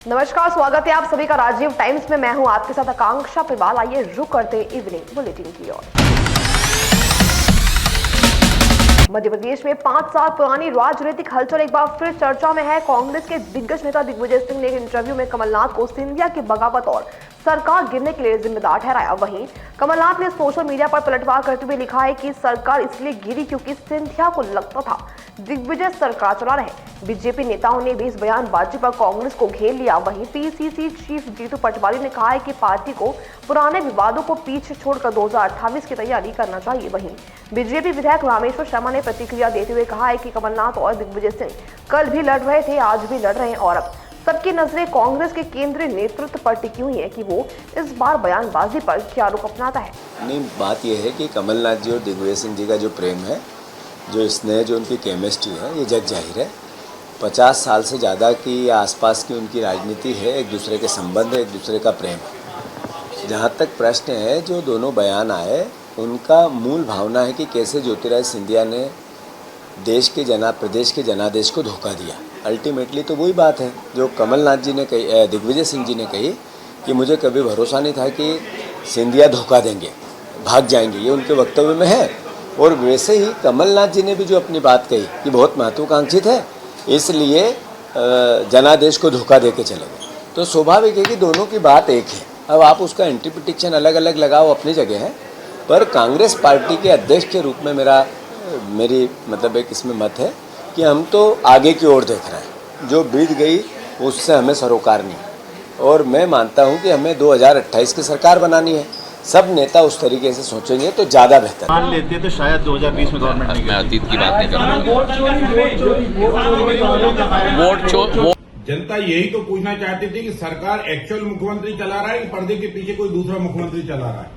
नमस्कार, स्वागत है आप सभी का राजीव टाइम्स में। मैं हूं आपके साथ आकांक्षा पिवाल। आइए रुक करते हैं इवनिंग बुलेटिन की ओर। मध्य प्रदेश में 5 साल पुरानी राजनीतिक हलचल एक बार फिर चर्चा में है। कांग्रेस के दिग्गज नेता दिग्विजय सिंह ने एक इंटरव्यू में कमलनाथ को सिंधिया की बगावत और सरकार गिरने के लिए जिम्मेदार ठहराया। वहीं कमलनाथ ने सोशल मीडिया पर पलटवार करते हुए लिखा है कि सरकार इसलिए गिरी क्योंकि सिंधिया को लगता था दिग्विजय सरकार चला रहे। बीजेपी नेताओं ने भी इस बयानबाजी पर कांग्रेस को घेर लिया। वहीं पीसीसी चीफ जीतू पटवारी ने कहा है कि पार्टी को पुराने विवादों को पीछे छोड़कर 2028 की तैयारी करना चाहिए। वहीं बीजेपी विधायक रामेश्वर शर्मा ने प्रतिक्रिया देते हुए कहा है कि कमलनाथ और दिग्विजय सिंह कल भी लड़ रहे थे, आज भी लड़ रहे हैं और अब सबकी नजरें कांग्रेस के केंद्रीय नेतृत्व पर टिकी हुई है कि वो इस बार बयानबाजी पर क्या रुख अपनाता है। नहीं, बात यह है कि कमलनाथ जी और दिग्विजय सिंह जी का जो प्रेम है, जो स्नेह, जो उनकी केमिस्ट्री है, ये जग जाहिर है। 50 साल से ज़्यादा की आसपास की उनकी राजनीति है, एक दूसरे के संबंध है, एक दूसरे का प्रेम है। जहाँ तक प्रश्न है, जो दोनों बयान आए, उनका मूल भावना है कि कैसे ज्योतिरादित्य सिंधिया ने प्रदेश के जनादेश को धोखा दिया। अल्टीमेटली तो वही बात है जो कमलनाथ जी ने कही, दिग्विजय सिंह जी ने कही कि मुझे कभी भरोसा नहीं था कि सिंधिया धोखा देंगे, भाग जाएंगे, ये उनके वक्तव्य में है। और वैसे ही कमलनाथ जी ने भी जो अपनी बात कही कि बहुत महत्वाकांक्षित है, इसलिए जनादेश को धोखा दे के चले गए। तो स्वाभाविक है कि दोनों की बात एक है। अब आप उसका इंटरप्रिटेशन अलग अलग लगाओ, अपनी जगह है, पर कांग्रेस पार्टी के अध्यक्ष के रूप में मेरी मतलब एक इसमें मत है कि हम तो आगे की ओर देख रहे हैं। जो बीत गई उससे हमें सरोकार नहीं, और मैं मानता हूं कि हमें 2028 की सरकार बनानी है। सब नेता उस तरीके से सोचेंगे तो ज़्यादा बेहतर। मान लेते तो शायद 2020 में गवर्नमेंट नहीं। मैं अतीत की बात नहीं कर रहा हूँ। जनता यही तो पूछना चाहती थी कि सरकार एक्चुअल मुख्यमंत्री चला रहा है कि पर्दे के पीछे कोई दूसरा मुख्यमंत्री चला रहा है।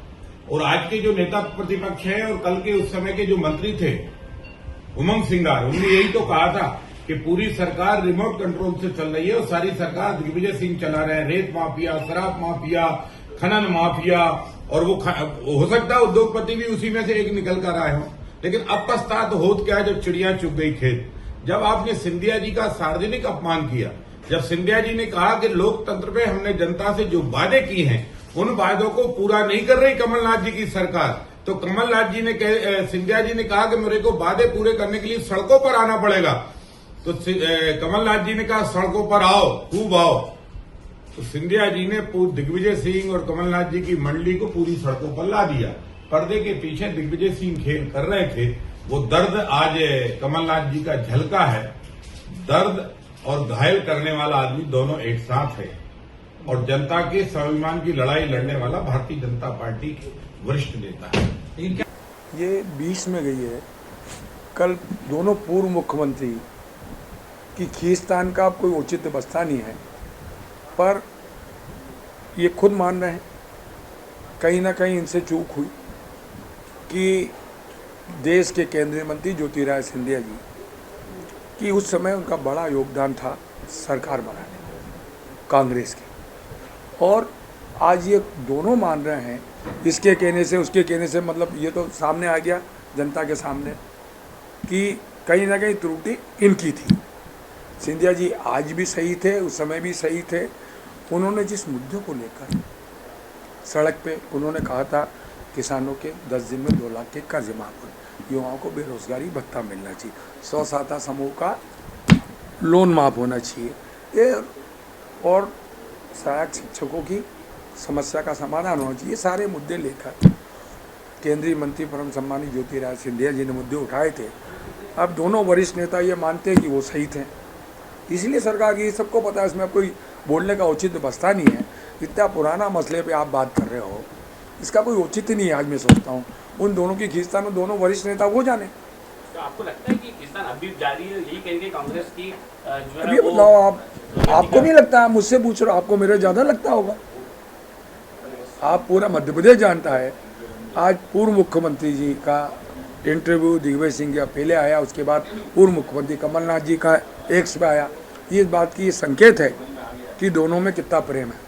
और आज के जो नेता प्रतिपक्ष है और कल के उस समय के जो मंत्री थे उमंग सिंगार, उन्होंने यही तो कहा था कि पूरी सरकार रिमोट कंट्रोल से चल रही है और सारी सरकार दिग्विजय सिंह चला रहे हैं। रेत माफिया, शराब माफिया, खनन माफिया, और वो हो सकता है उद्योगपति भी उसी में से एक निकल कर आए हों। लेकिन अब पछतात होत क्या है जब चिड़िया चुग गई खेत। जब आपने सिंधिया जी का सार्वजनिक अपमान किया, जब सिंधिया जी ने कहा कि लोकतंत्र में हमने जनता से जो वादे किए हैं उन वादों को पूरा नहीं कर रही कमलनाथ जी की सरकार, तो कमलनाथ जी ने सिंधिया जी ने कहा कि मेरे को वादे पूरे करने के लिए सड़कों पर आना पड़ेगा। तो कमलनाथ जी ने कहा सड़कों पर आओ, खूब आओ। तो सिंधिया जी ने दिग्विजय सिंह और कमलनाथ जी की मंडली को पूरी सड़कों पर ला दिया। पर्दे के पीछे दिग्विजय सिंह खेल कर रहे थे। वो दर्द आज कमलनाथ जी का झलका है। दर्द और घायल करने वाला आदमी दोनों एक साथ है, और जनता के स्वाभिमान की लड़ाई लड़ने वाला भारतीय जनता पार्टी के वरिष्ठ नेता है। ये 20 में गई है। कल दोनों पूर्व मुख्यमंत्री की खींचतान का कोई औचित्य बसता नहीं है, पर ये खुद मान रहे हैं कहीं ना कहीं इनसे चूक हुई कि देश के केंद्रीय मंत्री ज्योतिरादित्य सिंधिया जी कि उस समय उनका बड़ा योगदान था सरकार बनाने में कांग्रेस की, और आज ये दोनों मान रहे हैं, इसके कहने से उसके कहने से, मतलब ये तो सामने आ गया जनता के सामने कि कहीं ना कहीं त्रुटि इनकी थी। सिंधिया जी आज भी सही थे, उस समय भी सही थे। उन्होंने जिस मुद्दों को लेकर सड़क पे उन्होंने कहा था किसानों के 10 दिन में 2 लाख के कर्ज माफ हो, युवाओं को बेरोजगारी भत्ता मिलना चाहिए, स्वसहायता समूह का लोन माफ होना चाहिए, और सहायक शिक्षकों की समस्या का समाधान होना चाहिए। ये सारे मुद्दे लेकर केंद्रीय मंत्री परम सम्मानित ज्योतिरादित्य सिंधिया जी ने मुद्दे उठाए थे। अब दोनों वरिष्ठ नेता ये मानते हैं कि वो सही थे, इसलिए सरकार की सबको पता है, इसमें कोई बोलने का औचित्य बसता नहीं है। इतना पुराना मसले पे आप बात कर रहे हो, इसका कोई औचित्य नहीं है। आज मैं सोचता हूँ उन दोनों की खींचतान में दोनों वरिष्ठ नेता वो जाने। तो आपको लगता है कि खींचतान अभी जारी है, यही कहेंगे कांग्रेस की जो है? अभी बताओ आपको नहीं लगता? मुझसे पूछ रहे हो, आपको मेरे ज़्यादा लगता होगा। आप पूरा मध्य प्रदेश जानता है। आज पूर्व मुख्यमंत्री जी का इंटरव्यू दिग्विजय सिंह का पहले आया, उसके बाद पूर्व मुख्यमंत्री कमलनाथ जी का एक्स पे आया। ये इस बात की संकेत है कि दोनों में कितना प्रेम है।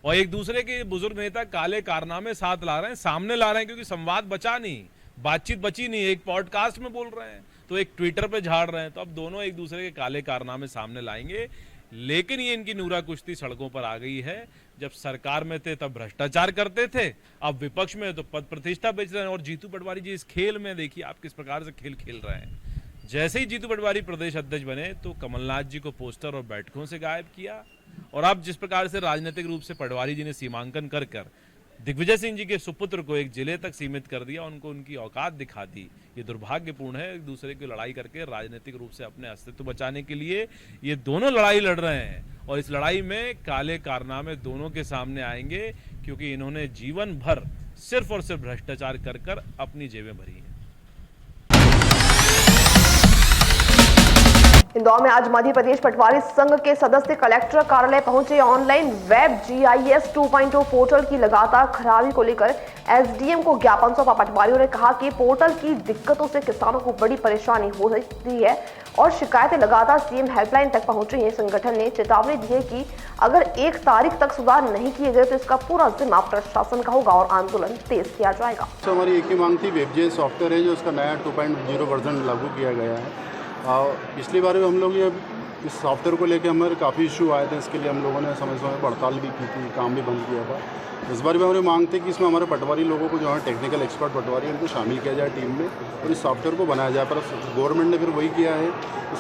और एक दूसरे के बुजुर्ग नेता काले कारनामे साथ ला रहे हैं, सामने ला रहे हैं, क्योंकि संवाद बचा नहीं, बातचीत बची नहीं। एक पॉडकास्ट में बोल रहे हैं तो एक ट्विटर पे झाड़ रहे हैं, तो अब दोनों एक दूसरे के काले कारनामे सामने लाएंगे। लेकिन ये इनकी नूरा कुश्ती सड़कों पर आ गई है। जब सरकार में थे तब भ्रष्टाचार करते थे, अब विपक्ष में तो पद प्रतिष्ठा बेच रहे हैं। और जीतू पटवारी जी इस खेल में देखिए आप किस प्रकार से खेल खेल रहे हैं। जैसे ही जीतू पटवारी प्रदेश अध्यक्ष बने तो कमलनाथ जी को पोस्टर और बैठकों से गायब किया, और अब जिस प्रकार से राजनीतिक रूप से पटवारी जी ने सीमांकन कर दिग्विजय सिंह जी के सुपुत्र को एक जिले तक सीमित कर दिया, उनको उनकी औकात दिखा दी। ये दुर्भाग्यपूर्ण है। एक दूसरे की लड़ाई करके राजनीतिक रूप से अपने अस्तित्व बचाने के लिए ये दोनों लड़ाई लड़ रहे हैं, और इस लड़ाई में काले कारनामे दोनों के सामने आएंगे, क्योंकि इन्होंने जीवन भर सिर्फ और सिर्फ भ्रष्टाचार कर अपनी जेबें भरी हैं। इंदौर में आज मध्य प्रदेश पटवारी संघ के सदस्य कलेक्टर कार्यालय पहुंचे। ऑनलाइन वेब GIS 2.0 पोर्टल की लगातार खराबी को लेकर SDM को ज्ञापन सौंपा। पटवारियों ने कहा कि पोर्टल की दिक्कतों से किसानों को बड़ी परेशानी हो रही है और शिकायतें लगातार CM हेल्पलाइन तक पहुंच रही हैं। संगठन ने चेतावनी दी है कि अगर 1 तारीख तक सुधार नहीं किए गए तो इसका पूरा जिम्मा प्रशासन का होगा और आंदोलन तेज किया जाएगा। तो हमारी एक ही मांग थी, WebGIS सॉफ्टवेयर है जो उसका नया 2.0 वर्जन लागू किया गया है। पिछली बार भी हम लोग ये इस सॉफ्टवेयर को लेकर हमारे काफ़ी इशू आए थे, इसके लिए हम लोगों ने समय समय हड़ताल भी की थी, काम भी बंद किया था। इस बार भी हमारी मांग थी कि इसमें हमारे पटवारी लोगों को जो है टेक्निकल एक्सपर्ट पटवारी उनको शामिल किया जाए टीम में और इस सॉफ्टवेयर को बनाया जाए। पर गवर्नमेंट ने फिर वही किया है,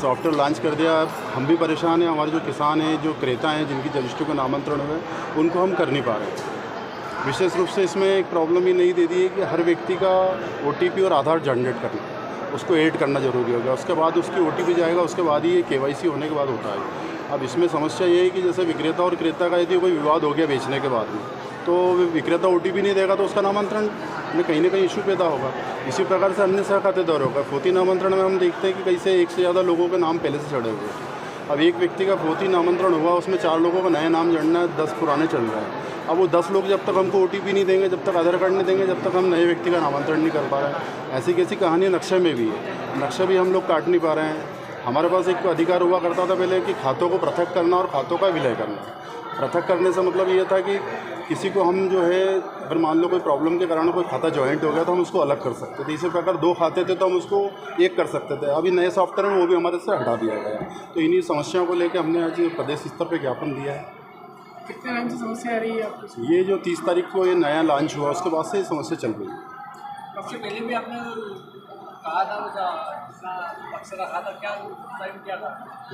सॉफ्टवेयर लॉन्च कर दिया। हम भी परेशान हैं, हमारे जो किसान हैं, जो क्रेता हैं, जिनकी रजिस्ट्री को नामांतरण हुए उनको हम कर नहीं पा रहे हैं। विशेष रूप से इसमें एक प्रॉब्लम ही नहीं दे दी है कि हर व्यक्ति का OTP और आधार जनरेट करना, उसको ऐड करना जरूरी होगा। उसके बाद उसकी OTP जाएगा, उसके बाद ही ये KYC होने के बाद होता है। अब इसमें समस्या ये है कि जैसे विक्रेता और क्रेता का यदि कोई विवाद हो गया बेचने के बाद में, तो विक्रेता OTP नहीं देगा तो उसका नामांतरण में कहीं ना कहीं इशू पैदा होगा। इसी प्रकार से अन्य खातेदारों का फौती नामांतरण में हम देखते हैं कि कैसे एक से ज़्यादा लोगों के नाम पहले से चढ़े हुए हैं। अब एक व्यक्ति का फौती नामांतरण हुआ, उसमें 4 लोगों का नया नाम जड़ना है, 10 पुराने चल रहे हैं। अब वो 10 लोग जब तक हमको OTP नहीं देंगे, जब तक आधार कार्ड नहीं देंगे, जब तक हम नए व्यक्ति का नामांतरण नहीं कर पा रहे हैं। ऐसी कैसी कहानी नक्शे में भी है, नक्शा भी हम लोग काट नहीं पा रहे हैं। हमारे पास एक अधिकार हुआ करता था पहले कि खातों को पृथक करना और खातों का विलय करना। पृथक करने से मतलब ये था कि किसी को हम जो है, अगर मान लो कोई प्रॉब्लम के कारण कोई खाता ज्वाइंट हो गया तो हम उसको अलग कर सकते थे। इसी प्रकार 2 खाते थे तो हम उसको एक कर सकते थे। अभी नए सॉफ्टवेयर में वो भी हमारे से हटा दिया गया। तो इन्हीं समस्याओं को लेकर हमने आज प्रदेश स्तर पर ज्ञापन दिया है। कितने टाइम से समस्या आ रही है आपको? ये जो 30 तारीख को ये नया लॉन्च हुआ उसके बाद से ये समस्या चल रही है। सबसे पहले भी आपने कहा था अक्सर रखा था, क्या था?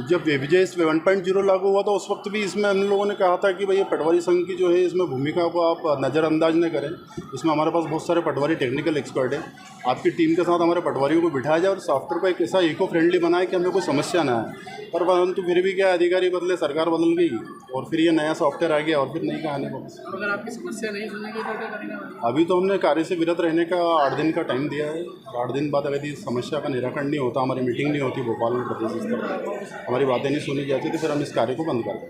जब WebGIS 1.0 लागू हुआ था उस वक्त भी इसमें हम लोगों ने कहा था कि भाई ये पटवारी संघ की जो है इसमें भूमिका को आप नज़रअंदाज न करें। इसमें हमारे पास बहुत सारे पटवारी टेक्निकल एक्सपर्ट हैं। आपकी टीम के साथ हमारे पटवारियों को बिठाया जाए और सॉफ्टवेयर को एक ऐसा इको फ्रेंडली बनाए कि हमें कोई समस्या ना आए। पर परंतु फिर भी क्या, अधिकारी बदले, सरकार बदल गई और फिर ये नया सॉफ्टवेयर आ गया और फिर नई कहानी वापस। अगर आपकी समस्या नहीं सुनेंगे तो क्या करेंगे? अभी तो हमने कार्य से विरत रहने का 8 दिन का टाइम दिया है। 8 दिन बाद अगर इस समस्या का निराकरण नहीं होता, हमारी मीटिंग नहीं होती भोपाल में प्रदेश स्तर पर, हमारी बातें नहीं सुनी जाती, तो फिर हम इस कार्य को बंद कर दें।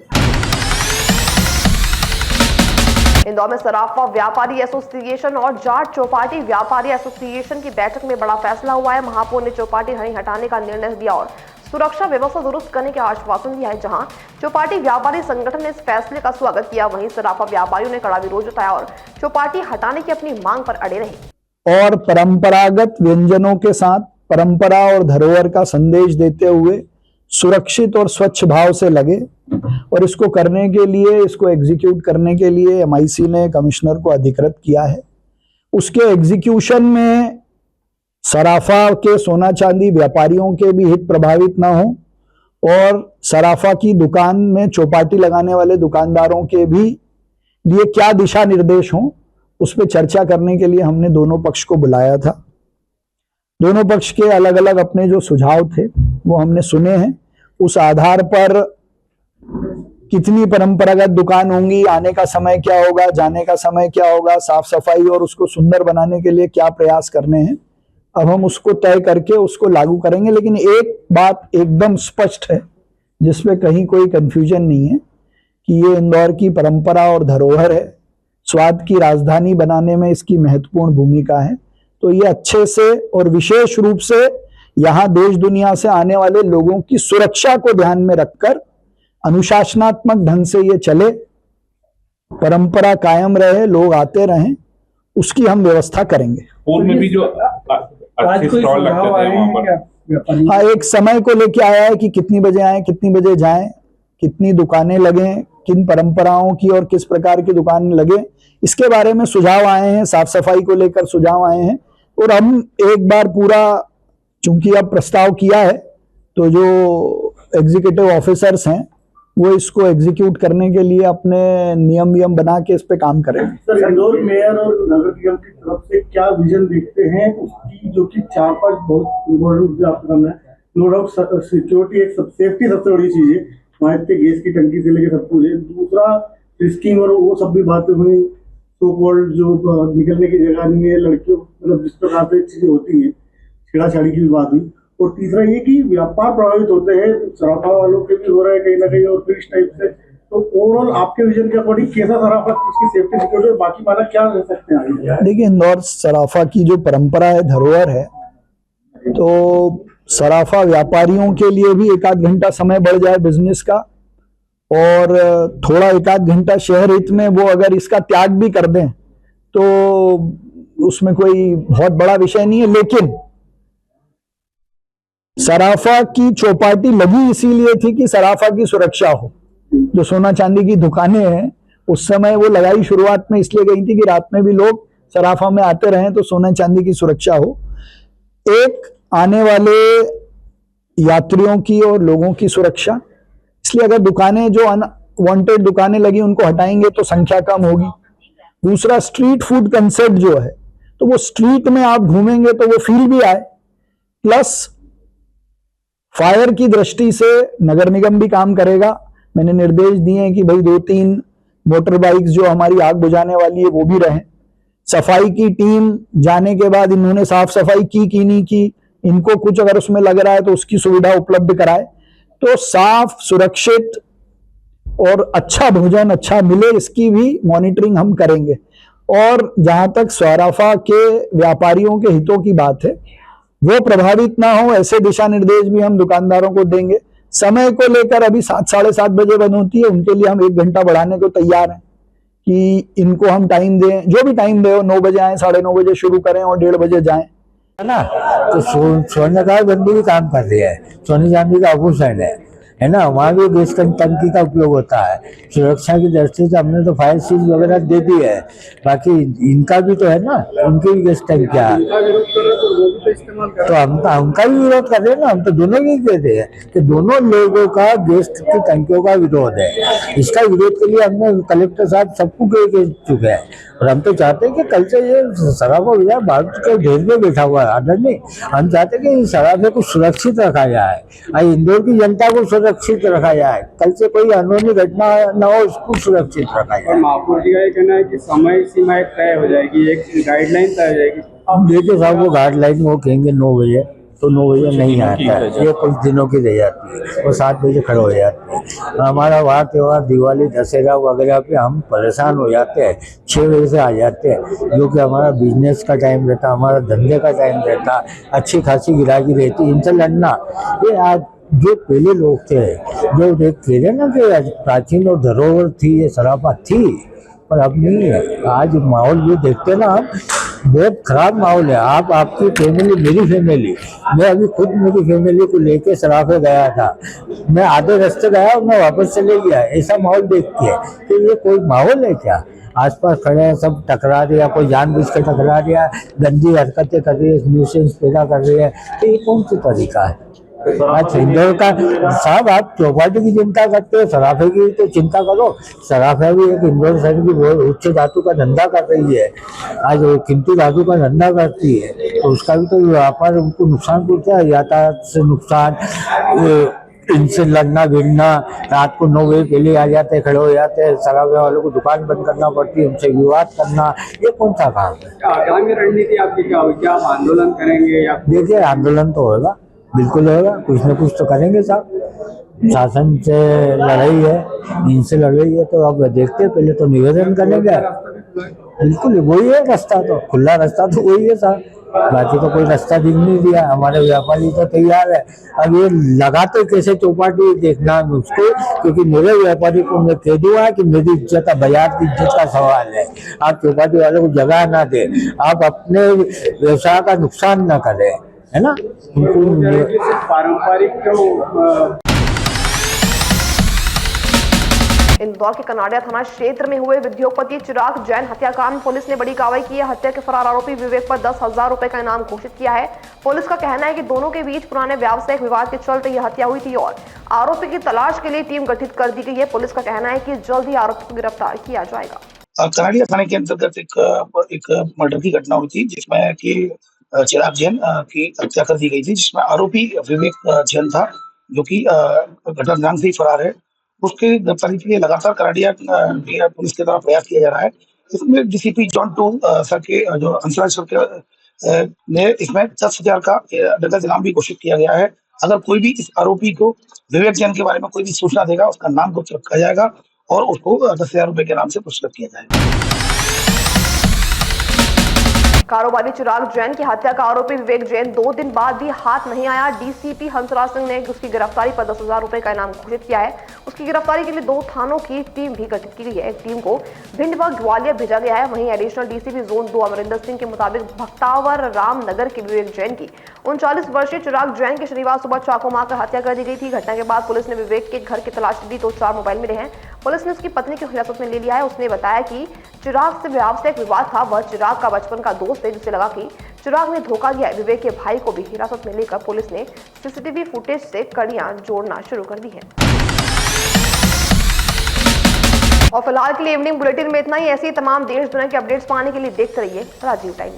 इंदौर में सराफा व्यापारी एसोसिएशन और जाट चौपाटी व्यापारी एसोसिएशन की बैठक में बड़ा फैसला हुआ है। महापौर ने चौपाटी हरी हटाने का निर्णय दिया और सुरक्षा व्यवस्था दुरुस्त करने का आश्वासन दिया है। जहां चौपाटी व्यापारी संगठन ने इस फैसले का स्वागत किया, वहीं सराफा व्यापारियों ने कड़ा विरोध जताया और चौपाटी हटाने की अपनी मांग पर अड़े रहे। और परंपरागत व्यंजनों के साथ परंपरा और धरोहर का संदेश देते हुए सुरक्षित और स्वच्छ भाव से लगे, और इसको करने के लिए, इसको एग्जीक्यूट करने के लिए MIC ने कमिश्नर को अधिकृत किया है। उसके एग्जीक्यूशन में सराफा के सोना चांदी व्यापारियों के भी हित प्रभावित ना हो और सराफा की दुकान में चौपाटी लगाने वाले दुकानदारों के भी लिए क्या दिशा निर्देश हों, उस पर चर्चा करने के लिए हमने दोनों पक्ष को बुलाया था। दोनों पक्ष के अलग अलग अपने जो सुझाव थे वो हमने सुने हैं। उस आधार पर कितनी परंपरागत दुकान होंगी, आने का समय क्या होगा, जाने का समय क्या होगा, साफ सफाई और उसको सुंदर बनाने के लिए क्या प्रयास करने हैं, अब हम उसको तय करके उसको लागू करेंगे। लेकिन एक बात एकदम स्पष्ट है जिसमें कहीं कोई कंफ्यूजन नहीं है कि ये इंदौर की परंपरा और धरोहर है। स्वाद की राजधानी बनाने में इसकी महत्वपूर्ण भूमिका है। तो ये अच्छे से और विशेष रूप से यहाँ देश दुनिया से आने वाले लोगों की सुरक्षा को ध्यान में रखकर अनुशासनात्मक ढंग से ये चले, परंपरा कायम रहे, लोग आते रहें, उसकी हम व्यवस्था करेंगे। पूर्व में भी जो अच्छे स्टॉल लगते थे वहां पर, हाँ, एक समय को लेके आया है कि कितनी बजे आए, कितनी बजे जाएं। कितनी दुकानें लगे, किन परंपराओं की और किस प्रकार की दुकान लगे, इसके बारे में सुझाव आए हैं, साफ सफाई को लेकर सुझाव आए हैं। और हम एक बार पूरा, चूंकि अब प्रस्ताव किया है, तो जो एग्जीक्यूटिव ऑफिसर्स हैं वो इसको एग्जीक्यूट करने के लिए अपने नियम बना के इस पे काम करेंगे। सर, इंदौर मेयर और नगर निगम की तरफ से क्या विजन देखते हैं उसकी, जो कि 4-5 बहुत इम्पोर्टेंट आपका नाम है, नो डाउट सिक्योरिटी एक सेफ्टी सबसे बड़ी चीज है, वहाँ पे गैस की टंकी से लेकर सब कुछ है। दूसरा रिस्किंग और वो सब भी बातें हुई, सो कॉल्ड जो निकलने की जगह नहीं है लड़कियों, मतलब जिस प्रकार से चीजें होती हैं, छेड़ाछाड़ी की भी बात हुई। और तीसरा ये कि व्यापार प्रभावित होते हैं, सराफा वालों के भी हो रहा है कहीं ना कहीं, और फिर इस टाइप से। तो ओवरऑल आपके विजन के अकॉर्डिंग कैसा सराफा, उसकी सेफ्टी सिक्योरिटी और बाकी माना क्या रह सकते हैं आगे? देखिए, इंदौर सराफा की जो परंपरा है, धरोहर है, तो सराफा व्यापारियों के लिए भी 1-8 घंटा समय बढ़ जाए बिजनेस का, और थोड़ा 1-8 घंटा शहर हित में वो अगर इसका त्याग भी कर दें तो उसमें कोई बहुत बड़ा विषय नहीं है। लेकिन सराफा की चौपाटी लगी इसीलिए थी कि सराफा की सुरक्षा हो। जो सोना चांदी की दुकानें हैं, उस समय वो लगाई शुरुआत में इसलिए गई थी कि रात में भी लोग सराफा में आते रहें, तो सोना चांदी की सुरक्षा हो। एक, आने वाले यात्रियों की और लोगों की सुरक्षा, इसलिए अगर दुकानें, जो अनवांटेड दुकानें लगी, उनको हटाएंगे तो संख्या कम होगी। दूसरा, स्ट्रीट फूड कंसेप्ट जो है, तो वो स्ट्रीट में आप घूमेंगे तो वो फील भी आए। प्लस फायर की दृष्टि से नगर निगम भी काम करेगा। मैंने निर्देश दिए हैं कि भाई 2-3 मोटर बाइक्स जो हमारी आग बुझाने वाली है वो भी रहें। सफाई की टीम जाने के बाद इन्होंने साफ सफाई की नहीं की, इनको कुछ अगर उसमें लग रहा है तो उसकी सुविधा उपलब्ध कराए। तो साफ, सुरक्षित और अच्छा भोजन अच्छा मिले, इसकी भी मॉनिटरिंग हम करेंगे। और जहां तक सराफा के व्यापारियों के हितों की बात है, वो प्रभावित ना हो, ऐसे दिशा निर्देश भी हम दुकानदारों को देंगे। समय को लेकर अभी 7-7:30 बजे बंद होती है, उनके लिए हम 1 घंटा बढ़ाने को तैयार हैं कि इनको हम टाइम दें, जो भी टाइम दे, 9 बजे आए, 9:30 बजे शुरू करें और 1:30 बजे जाएं, है ना। तो सोने का बंदी भी काम कर रही है, सोने चांदी का आभूषण है ना, वहाँ भी गैस टंकी का उपयोग होता है। सुरक्षा की दृष्टि से हमने तो फायर सील वगैरह दे दी है, बाकी इनका भी तो है ना, उनकी भी गैस टंकियाँ, तो हम उनका भी विरोध कर रहे हैं ना, हम तो दोनों ही कह रहे हैं कि दोनों लोगों का गैस की टंकियों का विरोध है। इसका विरोध के लिए हमने कलेक्टर साहब सबको कह चुके हैं, और हम तो चाहते हैं कि कल से ये सराफा विभाग भारत के ढेर में बैठा हुआ है आदरणीय, हम चाहते हैं कि सराफे को सुरक्षित रखा जाए, इंदौर की जनता को सुरक्षित रखा जाए, कल से कोई अनहोनी घटना न हो, उसको सुरक्षित रखा जाए। महापौर जी का ये कहना है कि समय सीमा तय हो जाएगी, एक गाइडलाइन तय हो जाएगी। अब देखिए साहब, वो गाइडलाइन वो कहेंगे 9 बजे, तो 9 बजे नहीं आता है, ये कुछ दिनों की रह जाती है, वो 7 बजे खड़े हो जाते हैं। हमारा वार त्योहार, दिवाली, दशहरा वगैरह पे हम परेशान हो जाते हैं, 6 बजे से आ जाते हैं, जो कि हमारा बिजनेस का टाइम रहता, हमारा धंधे का टाइम रहता, अच्छी खासी गिराकी रहती, इनसे लड़ना। ये आज जो पहले लोग थे, जो देख कह रहे ना कि प्राचीन और धरोहर थी, ये सराफा थी, पर अब नहीं है। आज माहौल जो देखते ना आप, बहुत खराब माहौल है। आप, आपकी फैमिली, मेरी फैमिली, मैं अभी खुद मेरी फैमिली को लेके सराफे गया था, मैं आधे रास्ते गया और मैं वापस चले गया। ऐसा माहौल देख के कि ये कोई माहौल है क्या? आसपास खड़े हैं, सब टकरा रहे हैं, कोई जानबूझ के टकरा रहा है, गंदी हरकतें कर रही है, न्यूसेंस पैदा कर रही है, तो ये कौन सी तरीका है? आज इंदौर का साहब, आप चौपाटी की चिंता करते हो, सराफे की तो चिंता करो। सराफा भी एक इंदौर शहर की बहुत उच्च धातु का धंधा कर रही है, आज वो कीमती धातु का धंधा करती है, तो उसका भी तो व्यापार उनको नुकसान पहुंचता है, यातायात से नुकसान, इनसे लड़ना भिड़ना, रात को 9 बजे पहले आ जाते हैं, खड़े हो जाते हैं, सराफे वालों को दुकान बंद करना पड़ती है, उनसे विवाद करना, ये कौन सा काम है? आगामी रणनीति आपकी क्या होगी? क्या आप आंदोलन करेंगे या? देखिए, आंदोलन तो होगा, बिल्कुल होगा, कुछ न कुछ तो करेंगे साहब। शासन से लड़ाई है, इनसे लड़ाई है, तो अब देखते हैं, पहले तो निवेदन करेंगे। बिल्कुल वही है रास्ता, तो खुला रास्ता तो वही है साहब, बाकी तो कोई रास्ता दिख नहीं दिया। हमारे व्यापारी तो तैयार है, अब ये लगाते कैसे चौपाटी देखना है मुझको, क्योंकि मेरे व्यापारी को मैं कह दूंगा कि मेरी इज्जत, बाजार की इज्जत का सवाल है। आप चौपाटी वालों को जगह ना दे, आप अपने व्यवसाय का नुकसान ना करें, है ना। पारंपरिक जो इंदौर के कनाडिया थाना क्षेत्र में हुए उद्योगपति चिराग जैन हत्याकांड में पुलिस ने बड़ी कार्रवाई की है। हत्या के फरार आरोपी विवेक पर 10,000 रुपए का इनाम घोषित किया है। पुलिस का कहना है कि दोनों के बीच पुराने व्यावसायिक विवाद के चलते यह हत्या हुई थी और आरोपी की तलाश के लिए टीम गठित कर दी गई है। पुलिस का कहना है कि जल्द ही आरोपी को गिरफ्तार किया जाएगा। कनाडिया थाने के अंतर्गत एक मर्डर की घटना हुई थी जिसमें कि चिराग जैन की हत्या कर दी गई थी, जिसमें आरोपी विवेक जैन था जो कि घटना स्थान से ही फरार है। उसके गिरफ्तारी के लिए लगातार कनाडिया पुलिस के द्वारा प्रयास किया जा रहा है। इसमें डीसीपी जॉन 2 सर के जो अंसराज सर के ने इसमें 10,000 का नगद इनाम भी घोषित किया गया है। अगर कोई भी इस आरोपी को विवेक जैन के बारे में कोई भी सूचना देगा उसका नाम गुप्त रखा जाएगा और उसको 10,000 रुपए के नाम से पुरस्कृत किया जाएगा। कारोबारी चिराग जैन की हत्या का आरोपी विवेक जैन 2 दिन बाद भी हाथ नहीं आया। डीसीपी हंसराज सिंह ने उसकी गिरफ्तारी पर 10,000 रुपए का इनाम घोषित किया है। उसकी गिरफ्तारी के लिए 2 थानों की टीम भी गठित की गई है। एक टीम को भिंड व ग्वालियर भेजा गया है। वहीं additional DCP zone 2 Amarinder Singh के मुताबिक भक्तावर रामनगर के विवेक जैन की 39 वर्षीय चिराग जैन की शनिवार सुबह चाकू मारकर हत्या कर दी गई थी। घटना के बाद पुलिस ने विवेक के घर की तलाश ली तो 4 मोबाइल मिले हैं। पुलिस ने उसकी पत्नी को हिरासत में ले लिया है। उसने बताया कि चिराग से व्यावसायिक विवाद था। वह चिराग का बचपन का दोस्त है जिसे लगा कि चिराग ने धोखा दिया है। विवेक के भाई को भी हिरासत में लेकर पुलिस ने सीसीटीवी फुटेज से कड़ियां जोड़ना शुरू कर दी है। और फिलहाल के लिए इवनिंग बुलेटिन में इतना ही। ऐसी तमाम देश दुनिया के अपडेट्स पाने के लिए देखते रहिए राजीव टाइम्स।